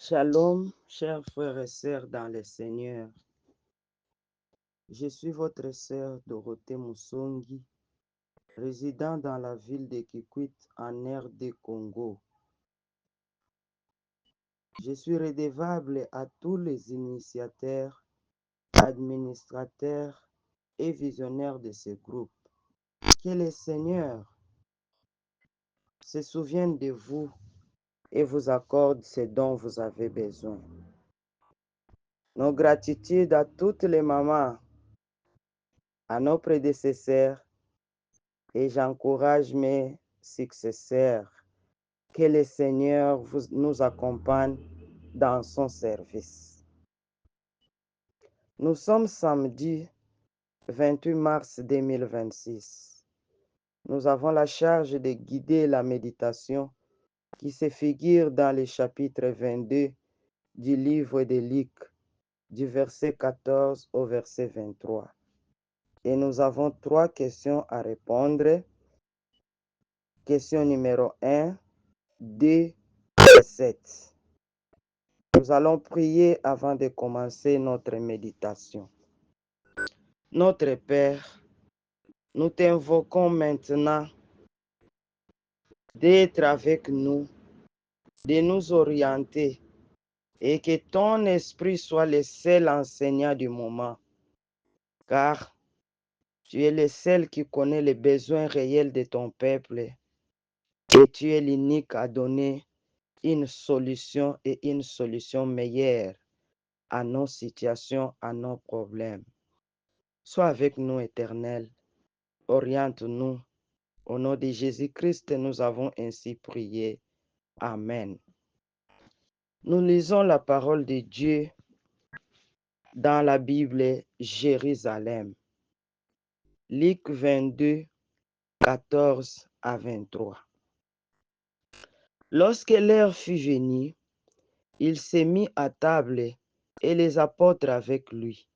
Shalom, chers frères et sœurs dans le Seigneur. Je suis votre sœur Dorothée Moussongi, résidant dans la ville de Kikwit en RD Congo. Je suis redevable à tous les initiateurs, administrateurs et visionnaires de ce groupe. Que le Seigneur se souvienne de vous et vous accorde ce dont vous avez besoin. Nos gratitudes à toutes les mamans, à nos prédécesseurs, et j'encourage mes successeurs. Que le Seigneur nous accompagne dans son service. Nous sommes samedi 28 mars 2026. Nous avons la charge de guider la méditation qui se figure dans le chapitre 22 du livre de Luc, du verset 14 au verset 23. Et nous avons 3 questions à répondre. Question numéro 1, 2 et 7. Nous allons prier avant de commencer notre méditation. Notre Père, nous t'invoquons maintenant d'être avec nous, de nous orienter et que ton esprit soit le seul enseignant du moment, car tu es le seul qui connaît les besoins réels de ton peuple et tu es l'unique à donner une solution et une solution meilleure à nos situations, à nos problèmes. Sois avec nous, Éternel. Oriente-nous. Au nom de Jésus-Christ, nous avons ainsi prié. Amen. Nous lisons la parole de Dieu dans la Bible Jérusalem. Luc 22, 14 à 23. Lorsque l'heure fut venue, il s'est mis à table et les apôtres avec lui.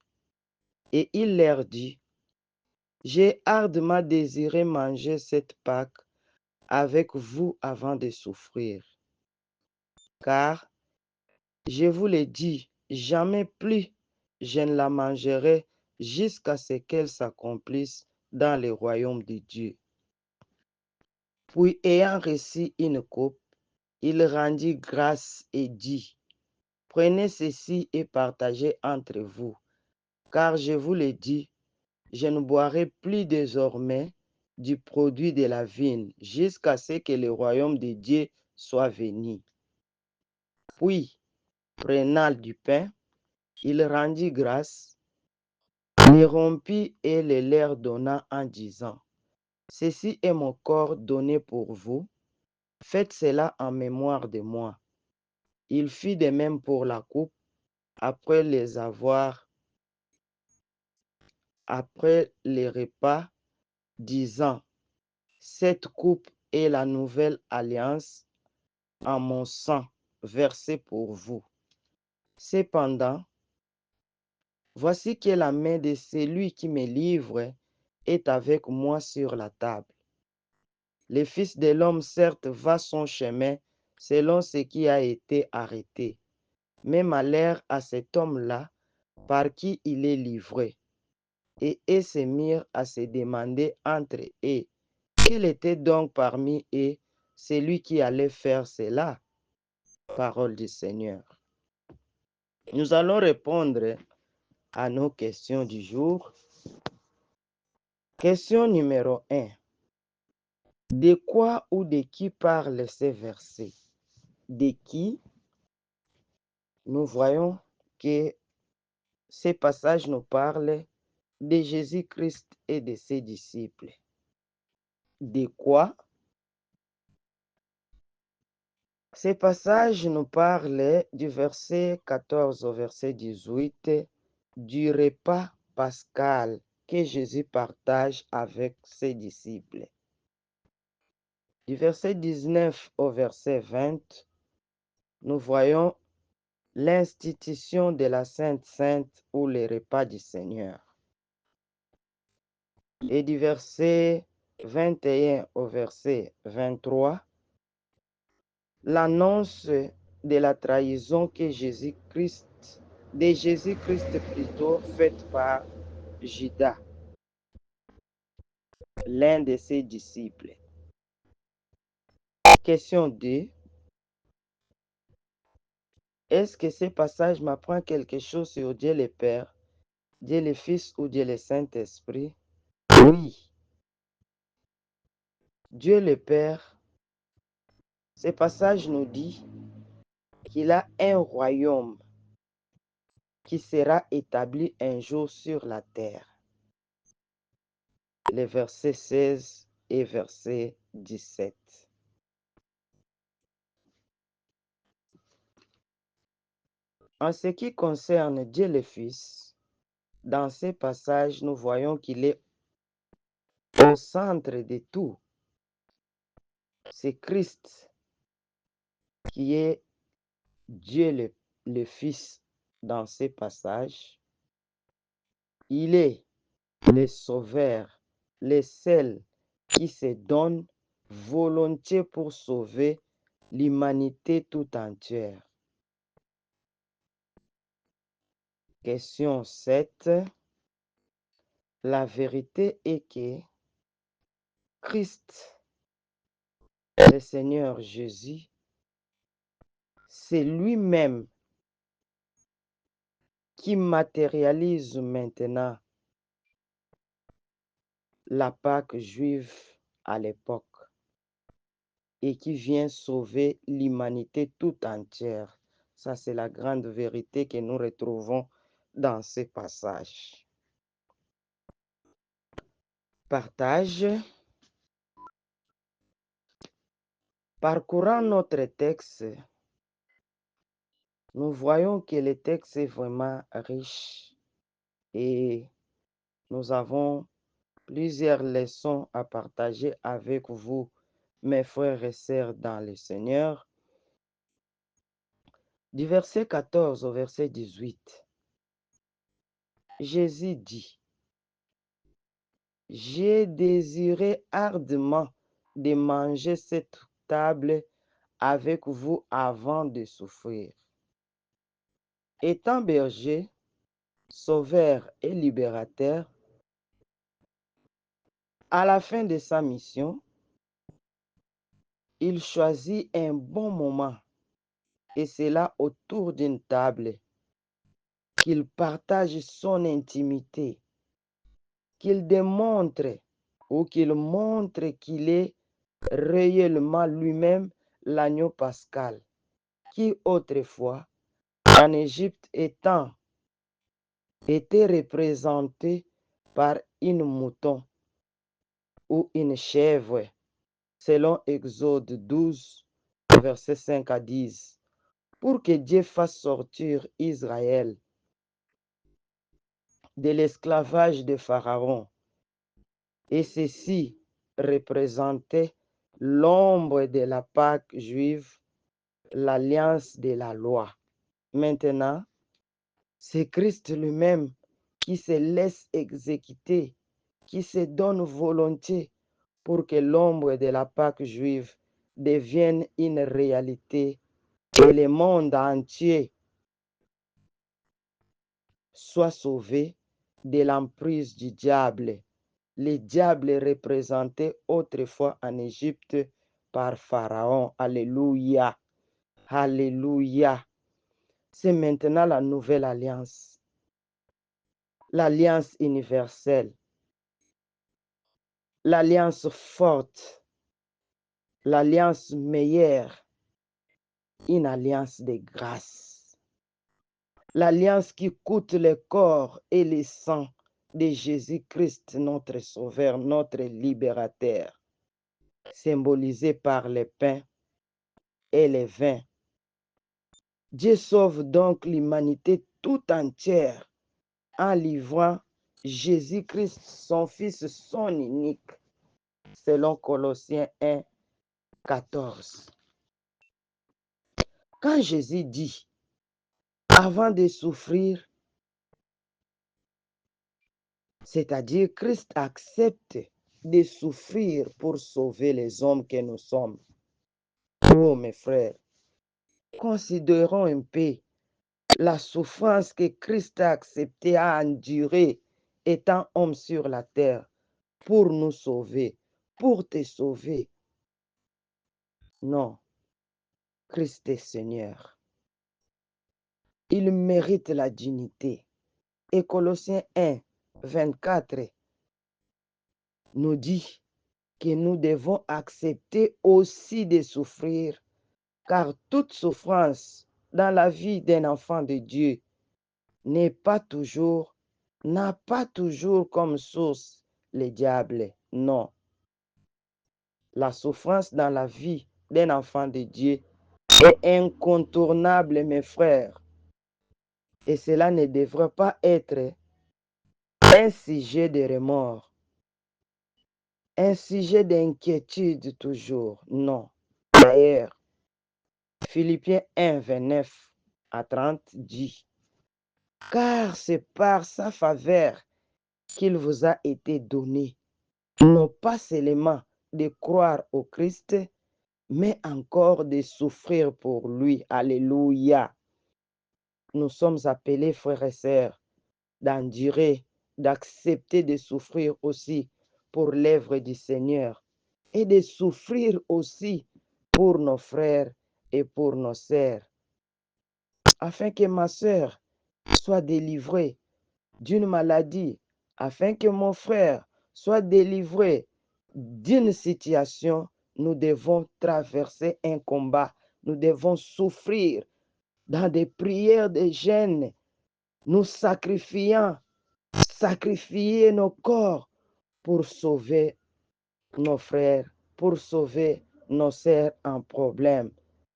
Et il leur dit, j'ai ardemment désiré manger cette Pâque avec vous avant de souffrir. Car, je vous le dis, jamais plus je ne la mangerai jusqu'à ce qu'elle s'accomplisse dans le royaume de Dieu. Puis, ayant reçu une coupe, il rendit grâce et dit, prenez ceci et partagez entre vous, car je vous le dis, je ne boirai plus désormais du produit de la vigne jusqu'à ce que le royaume de Dieu soit venu. Puis, prenant du pain, il rendit grâce, le rompit et le leur donna en disant, ceci est mon corps donné pour vous, faites cela en mémoire de moi. Il fit de même pour la coupe, après les repas, disant, cette coupe est la nouvelle alliance en mon sang versé pour vous. Cependant, voici que la main de celui qui me livre est avec moi sur la table. Le Fils de l'homme, certes, va son chemin selon ce qui a été arrêté. Mais malheur à cet homme-là par qui il est livré. Et ils se mirent à se demander entre eux, quel était donc parmi eux celui qui allait faire cela? Parole du Seigneur. Nous allons répondre à nos questions du jour. Question numéro 1. De quoi ou de qui parlent ces versets? De qui? Nous voyons que ces passages nous parlent de Jésus-Christ et de ses disciples. De quoi? Ces passages nous parlent du verset 14 au verset 18 du repas pascal que Jésus partage avec ses disciples. Du verset 19 au verset 20, nous voyons l'institution de la Sainte Sainte ou le repas du Seigneur. Et du verset 21 au verset 23, l'annonce de la trahison de Jésus-Christ plutôt faite par Judas, l'un de ses disciples. Question 2. Est-ce que ce passage m'apprend quelque chose sur Dieu le Père, Dieu le Fils ou Dieu le Saint-Esprit? Oui. Dieu le Père, ce passage nous dit qu'il a un royaume qui sera établi un jour sur la terre. Les versets 16 et verset 17. En ce qui concerne Dieu le Fils, dans ces passages, nous voyons qu'il est au centre de tout. C'est Christ qui est Dieu le Fils dans ces passages. Il est le Sauveur, le seul qui se donne volontiers pour sauver l'humanité tout entière. Question 7. La vérité est que Christ, le Seigneur Jésus, c'est lui-même qui matérialise maintenant la Pâque juive à l'époque et qui vient sauver l'humanité tout entière. Ça, c'est la grande vérité que nous retrouvons dans ces passages. Partage. Parcourant notre texte, nous voyons que le texte est vraiment riche et nous avons plusieurs leçons à partager avec vous, mes frères et sœurs dans le Seigneur. Du verset 14 au verset 18, Jésus dit, « J'ai désiré ardemment de manger cette table avec vous avant de souffrir. » Étant berger, sauveur et libérateur, à la fin de sa mission, il choisit un bon moment, et c'est là autour d'une table qu'il partage son intimité, qu'il démontre ou qu'il montre qu'il est réellement lui-même l'agneau pascal, qui autrefois, en Égypte était représenté par une mouton ou une chèvre, selon Exode 12, versets 5 à 10, pour que Dieu fasse sortir Israël de l'esclavage de Pharaon. Et ceci représentait l'ombre de la Pâque juive, l'alliance de la loi. Maintenant, c'est Christ lui-même qui se laisse exécuter, qui se donne volontiers pour que l'ombre de la Pâque juive devienne une réalité et le monde entier soit sauvé de l'emprise du diable. Le diable représenté autrefois en Égypte par Pharaon. Alléluia. Alléluia. C'est maintenant la nouvelle alliance. L'alliance universelle. L'alliance forte. L'alliance meilleure. Une alliance de grâce. L'alliance qui coûte le corps et le sang de Jésus-Christ, notre Sauveur, notre Libérateur, symbolisé par le pain et le vin. Dieu sauve donc l'humanité tout entière en livrant Jésus-Christ, son Fils, son unique, selon Colossiens 1, 14. Quand Jésus dit, avant de souffrir, c'est-à-dire Christ accepte de souffrir pour sauver les hommes que nous sommes. Oh mes frères, considérons un peu la souffrance que Christ a accepté à endurer étant homme sur la terre pour nous sauver, pour te sauver. Non, Christ est Seigneur. Il mérite la dignité. Et Colossiens 1, 24 nous dit que nous devons accepter aussi de souffrir, car toute souffrance dans la vie d'un enfant de Dieu n'a pas toujours comme source le diable. Non. La souffrance dans la vie d'un enfant de Dieu est incontournable, mes frères. Et cela ne devrait pas être un sujet de remords, un sujet d'inquiétude toujours. Non. D'ailleurs, Philippiens 1, 29 à 30 dit, car c'est par sa faveur qu'il vous a été donné, non pas seulement de croire au Christ, mais encore de souffrir pour lui. Alléluia. Nous sommes appelés, frères et sœurs, d'endurer, d'accepter de souffrir aussi pour l'œuvre du Seigneur et de souffrir aussi pour nos frères et pour nos sœurs, afin que ma sœur soit délivrée d'une maladie, afin que mon frère soit délivré d'une situation. Nous devons traverser un combat, nous devons souffrir dans des prières de jeûne, nous sacrifier nos corps pour sauver nos frères, pour sauver nos sœurs en problème.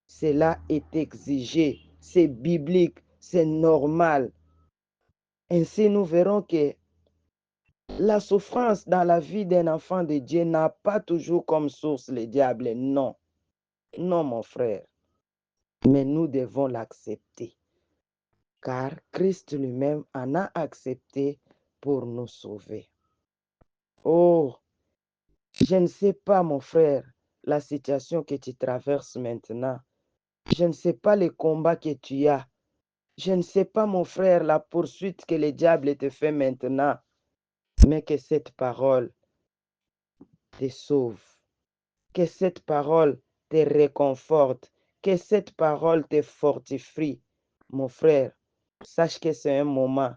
Cela est exigé, c'est biblique, c'est normal. Ainsi, nous verrons que la souffrance dans la vie d'un enfant de Dieu n'a pas toujours comme source le diable. Non, non, mon frère. Mais nous devons l'accepter, car Christ lui-même en a accepté pour nous sauver. Oh, je ne sais pas, mon frère, la situation que tu traverses maintenant. Je ne sais pas le combat que tu as. Je ne sais pas, mon frère, la poursuite que le diable te fait maintenant. Mais que cette parole te sauve. Que cette parole te réconforte. Que cette parole te fortifie. Mon frère, sache que c'est un moment.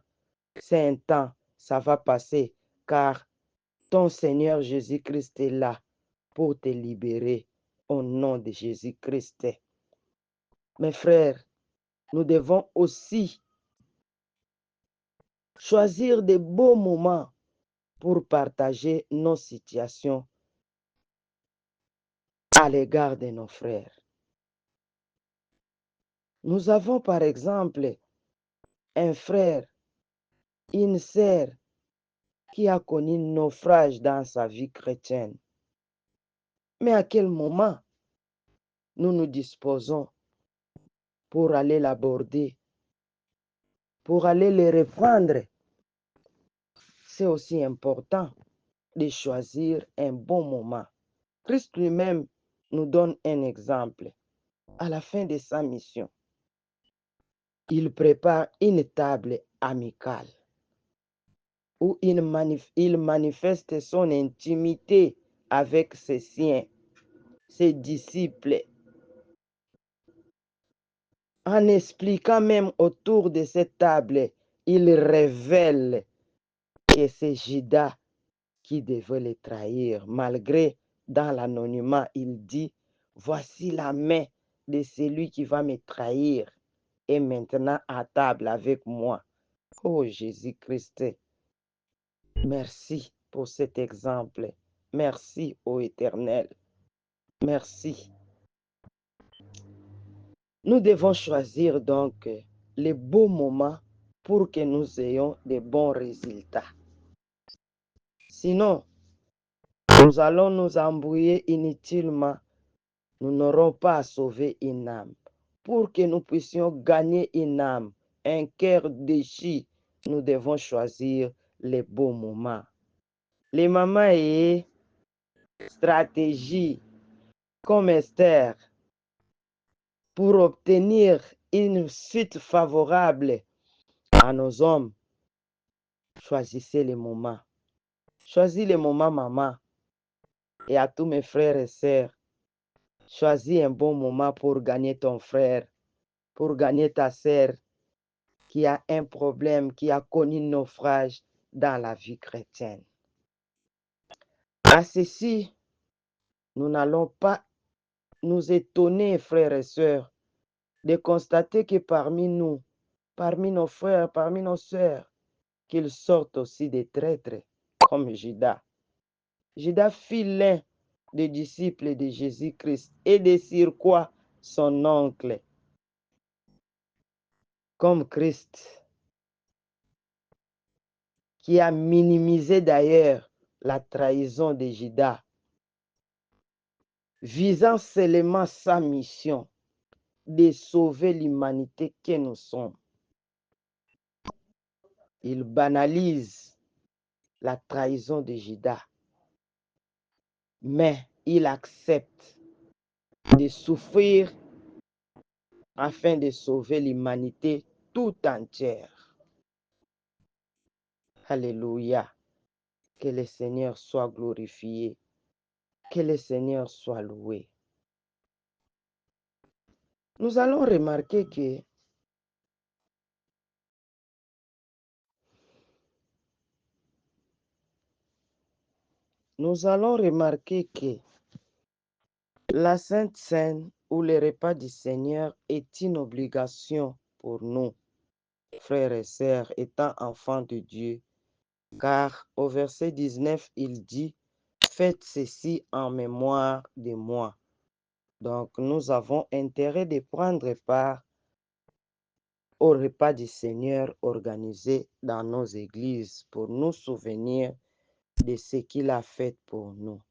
C'est un temps. Ça va passer. Car ton Seigneur Jésus-Christ est là pour te libérer au nom de Jésus-Christ. Mes frères, nous devons aussi choisir de beaux moments pour partager nos situations à l'égard de nos frères. Nous avons par exemple un frère, une sœur qui a connu un naufrage dans sa vie chrétienne. Mais à quel moment nous nous disposons pour aller l'aborder, pour aller le reprendre? C'est aussi important de choisir un bon moment. Christ lui-même nous donne un exemple. À la fin de sa mission, il prépare une table amicale où il manifeste son intimité avec ses siens, ses disciples, en expliquant même autour de cette table, il révèle que c'est Judas qui devait le trahir. Malgré dans l'anonymat, il dit, voici la main de celui qui va me trahir est maintenant à table avec moi. Oh Jésus-Christ, merci pour cet exemple. Merci, ô Éternel. Merci. Nous devons choisir donc les beaux moments pour que nous ayons de bons résultats. Sinon, nous allons nous embrouiller inutilement. Nous n'aurons pas à sauver une âme. Pour que nous puissions gagner une âme, un cœur déchu, nous devons choisir les beaux moments. Les moments et stratégies comme Esther. pour obtenir une suite favorable à nos hommes, choisissez les moments. Choisis les moments, maman. Et à tous mes frères et sœurs, choisis un bon moment pour gagner ton frère, pour gagner ta sœur qui a un problème, qui a connu un naufrage dans la vie chrétienne. À ceci, nous n'allons pas nous étonner, frères et sœurs, de constater que parmi nous, parmi nos frères, parmi nos sœurs, qu'ils sortent aussi des traîtres comme Judas. Judas fut l'un des disciples de Jésus-Christ et de sur quoi son oncle, comme Christ, qui a minimisé d'ailleurs la trahison de Judas, visant seulement sa mission de sauver l'humanité que nous sommes. Il banalise la trahison de Judas, mais il accepte de souffrir afin de sauver l'humanité tout entière. Alléluia. Que le Seigneur soit glorifié. Que le Seigneur soit loué. Nous allons remarquer que la Sainte Seine ou le repas du Seigneur est une obligation pour nous, frères et sœurs, étant enfants de Dieu. Car au verset 19, il dit, faites ceci en mémoire de moi. Donc, nous avons intérêt de prendre part au repas du Seigneur organisé dans nos églises pour nous souvenir de ce qu'il a fait pour nous.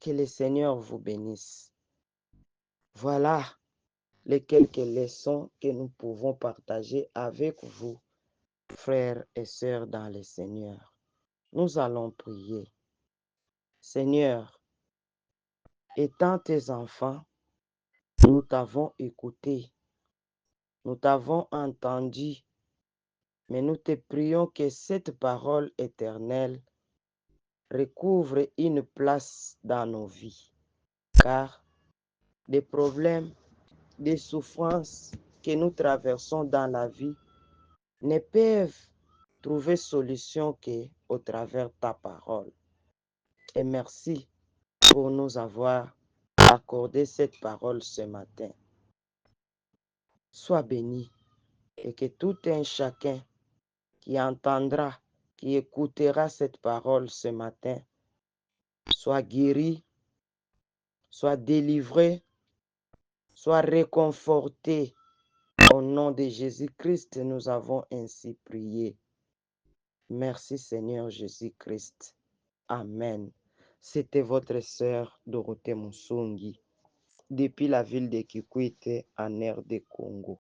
Que le Seigneur vous bénisse. Voilà les quelques leçons que nous pouvons partager avec vous, frères et sœurs dans le Seigneur. Nous allons prier. Seigneur, étant tes enfants, nous t'avons écouté, nous t'avons entendu, mais nous te prions que cette parole éternelle recouvre une place dans nos vies, car des problèmes, des souffrances que nous traversons dans la vie ne peuvent trouver solution qu'au travers de ta parole. Et merci pour nous avoir accordé cette parole ce matin. Sois béni et que tout un chacun qui entendra, qui écoutera cette parole ce matin, soit guéri, soit délivré, soit réconforté. Au nom de Jésus-Christ, nous avons ainsi prié. Merci Seigneur Jésus-Christ. Amen. C'était votre sœur Dorothée Musungi, depuis la ville de Kikwit en RD Congo.